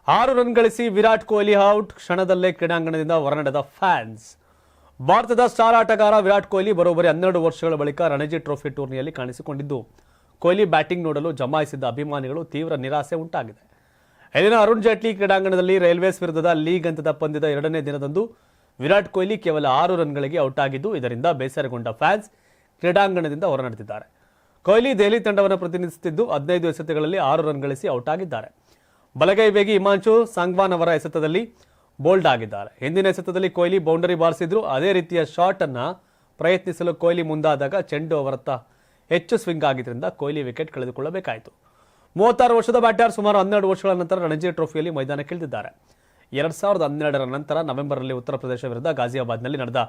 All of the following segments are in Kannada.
6 ರನ್ ಗಳಿಸಿ ವಿರಾಟ್ ಕೊಹ್ಲಿ ಔಟ್. ಕ್ಷಣದಲ್ಲೇ ಕ್ರೀಡಾಂಗಣದಿಂದ ಹೊರನಡೆದ ಫ್ಯಾನ್ಸ್. ಭಾರತದ ಸ್ಟಾರ್ ಆಟಗಾರ ವಿರಾಟ್ ಕೊಹ್ಲಿ ಬರೋಬ್ಬರಿ 12 ವರ್ಷಗಳ ಬಳಿಕ ರಣಜಿ ಟ್ರೋಫಿ ಟೂರ್ನಿಯಲ್ಲಿ ಕಾಣಿಸಿಕೊಂಡಿದ್ದು, ಕೊಹ್ಲಿ ಬ್ಯಾಟಿಂಗ್ ನೋಡಲು ಜಮಾಯಿಸಿದ್ದ ಅಭಿಮಾನಿಗಳು ತೀವ್ರ ನಿರಾಸೆ ಉಂಟಾಗಿದೆ. ಇಲ್ಲಿನ ಅರುಣ್ ಜೇಟ್ಲಿ ಕ್ರೀಡಾಂಗಣದಲ್ಲಿ ರೈಲ್ವೇಸ್ ವಿರುದ್ಧದ ಲೀಗ್ ಹಂತದ ಪಂದ್ಯದ 2ನೇ ದಿನದಂದು ವಿರಾಟ್ ಕೊಹ್ಲಿ ಕೇವಲ 6 ರನ್ಗಳಿಗೆ ಔಟ್ ಆಗಿದ್ದು, ಇದರಿಂದ ಬೇಸರಗೊಂಡ ಫ್ಯಾನ್ಸ್ ಕ್ರೀಡಾಂಗಣದಿಂದ ಹೊರನಡೆದಿದ್ದಾರೆ. ಕೊಹ್ಲಿ ದೆಹಲಿ ತಂಡವನ್ನು ಪ್ರತಿನಿಧಿಸುತ್ತಿದ್ದು 15 ಎಸೆತಗಳಲ್ಲಿ 6 ರನ್ ಗಳಿಸಿ ಔಟ್ ಆಗಿದ್ದಾರೆ. ಬಲಗೈ ವೇಗಿ ಹಿಮಾಂಶು ಸಾಂಗ್ವಾನ್ ಅವರ ಎಸೆತದಲ್ಲಿ ಬೋಲ್ಡ್ ಆಗಿದ್ದಾರೆ. ಹಿಂದಿನ ಎಸೆತದಲ್ಲಿ ಕೊಹ್ಲಿ ಬೌಂಡರಿ ಬಾರಿಸಿದ್ರು. ಅದೇ ರೀತಿಯ ಶಾಟ್ ಅನ್ನ ಪ್ರಯತ್ನಿಸಲು ಕೊಹ್ಲಿ ಮುಂದಾದಾಗ ಚೆಂಡು ಅವರತ್ತ ಹೆಚ್ಚು ಸ್ವಿಂಗ್ ಆಗಿದ್ದರಿಂದ ಕೊಹ್ಲಿ ವಿಕೆಟ್ ಕಳೆದುಕೊಳ್ಳಬೇಕಾಯಿತು. 36 ವರ್ಷದ ಬ್ಯಾಟರ್ ಸುಮಾರು 12 ವರ್ಷಗಳ ನಂತರ ರಣಜಿ ಟ್ರೋಫಿಯಲ್ಲಿ ಮೈದಾನಕ್ಕಿಳಿದಿದ್ದಾರೆ. 2012ರ ನಂತರ ನವೆಂಬರ್ನಲ್ಲಿ ಉತ್ತರ ಪ್ರದೇಶ ವಿರುದ್ಧ ಗಾಜಿಯಾಬಾದ್ನಲ್ಲಿ ನಡೆದ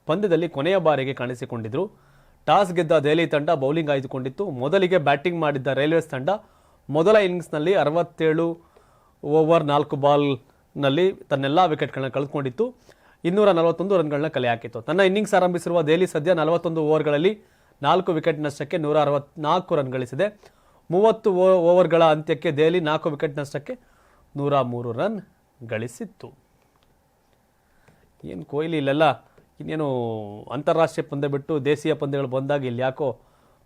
ಪಂದ್ಯದಲ್ಲಿ ಕೊನೆಯ ಬಾರಿಗೆ ಕಾಣಿಸಿಕೊಂಡಿದ್ರು. ಟಾಸ್ ಗೆದ್ದ ದೆಹಲಿ ತಂಡ ಬೌಲಿಂಗ್ ಆಯ್ದುಕೊಂಡಿತ್ತು. ಮೊದಲಿಗೆ ಬ್ಯಾಟಿಂಗ್ ಮಾಡಿದ್ದ ರೈಲ್ವೇಸ್ ತಂಡ ಮೊದಲ ಇನ್ನಿಂಗ್ಸ್ನಲ್ಲಿ 67 ಓವರ್ 4 ಬಾಲ್ನಲ್ಲಿ ತನ್ನೆಲ್ಲ ವಿಕೆಟ್ಗಳನ್ನ ಕಳೆದುಕೊಂಡಿತ್ತು. 241 ರನ್ಗಳನ್ನ ಕಲೆ ಹಾಕಿತ್ತು. ತನ್ನ ಇನ್ನಿಂಗ್ಸ್ ಆರಂಭಿಸಿರುವ ದೆಹಲಿ ಸದ್ಯ 41 ಓವರ್ಗಳಲ್ಲಿ 4 ವಿಕೆಟ್ ನಷ್ಟಕ್ಕೆ 164 ರನ್ ಗಳಿಸಿದೆ. 30 ಓವರ್ಗಳ ಅಂತ್ಯಕ್ಕೆ ದೆಹಲಿ 4 ವಿಕೆಟ್ ನಷ್ಟಕ್ಕೆ 103 ರನ್ ಗಳಿಸಿತ್ತು. ಏನು ಕೊಹ್ಲಿ ಇಲ್ಲೆಲ್ಲ ಇನ್ನೇನು ಅಂತಾರಾಷ್ಟ್ರೀಯ ಪಂದ್ಯ ಬಿಟ್ಟು ದೇಶೀಯ ಪಂದ್ಯಗಳು ಬಂದಾಗ ಇಲ್ಲಿ ಯಾಕೋ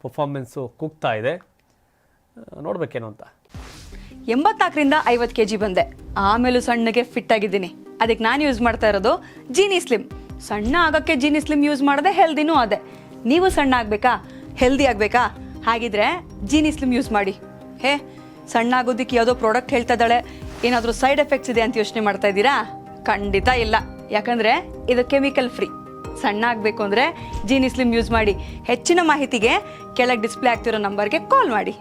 ಪರ್ಫಾರ್ಮೆನ್ಸು ಕುಗ್ತಾ ಇದೆ, ನೋಡ್ಬೇಕೇನು ಅಂತ. 84ರಿಂದ 50 kg ಬಂದೆ, ಆಮೇಲೂ ಸಣ್ಣಗೆ ಫಿಟ್ ಆಗಿದ್ದೀನಿ. ಅದಕ್ಕೆ ನಾನು ಯೂಸ್ ಮಾಡ್ತಾ ಇರೋದು ಜೀನಿ ಸ್ಲಿಮ್. ಸಣ್ಣ ಆಗೋಕ್ಕೆ ಜೀನಿ ಸ್ಲಿಮ್ ಯೂಸ್ ಮಾಡಿದೆ, ಹೆಲ್ದಿನೂ ಅದೇ. ನೀವು ಸಣ್ಣ ಆಗಬೇಕಾ, ಹೆಲ್ದಿ ಆಗಬೇಕಾ? ಹಾಗಿದ್ರೆ ಜೀನಿ ಸ್ಲಿಮ್ ಯೂಸ್ ಮಾಡಿ. ಸಣ್ಣ ಆಗೋದಕ್ಕೆ ಯಾವುದೋ ಪ್ರಾಡಕ್ಟ್ ಹೇಳ್ತಾ ಇದ್ದಾಳೆ, ಏನಾದರೂ ಸೈಡ್ ಎಫೆಕ್ಟ್ಸ್ ಇದೆ ಅಂತ ಯೋಚನೆ ಮಾಡ್ತಾ ಇದ್ದೀರಾ? ಖಂಡಿತ ಇಲ್ಲ, ಯಾಕಂದರೆ ಇದು ಕೆಮಿಕಲ್ ಫ್ರೀ. ಸಣ್ಣ ಆಗಬೇಕು ಅಂದರೆ ಜೀನಿ ಸ್ಲಿಮ್ ಯೂಸ್ ಮಾಡಿ. ಹೆಚ್ಚಿನ ಮಾಹಿತಿಗೆ ಕೆಳಗೆ ಡಿಸ್ಪ್ಲೇ ಆಗ್ತಿರೋ ನಂಬರ್ಗೆ ಕಾಲ್ ಮಾಡಿ.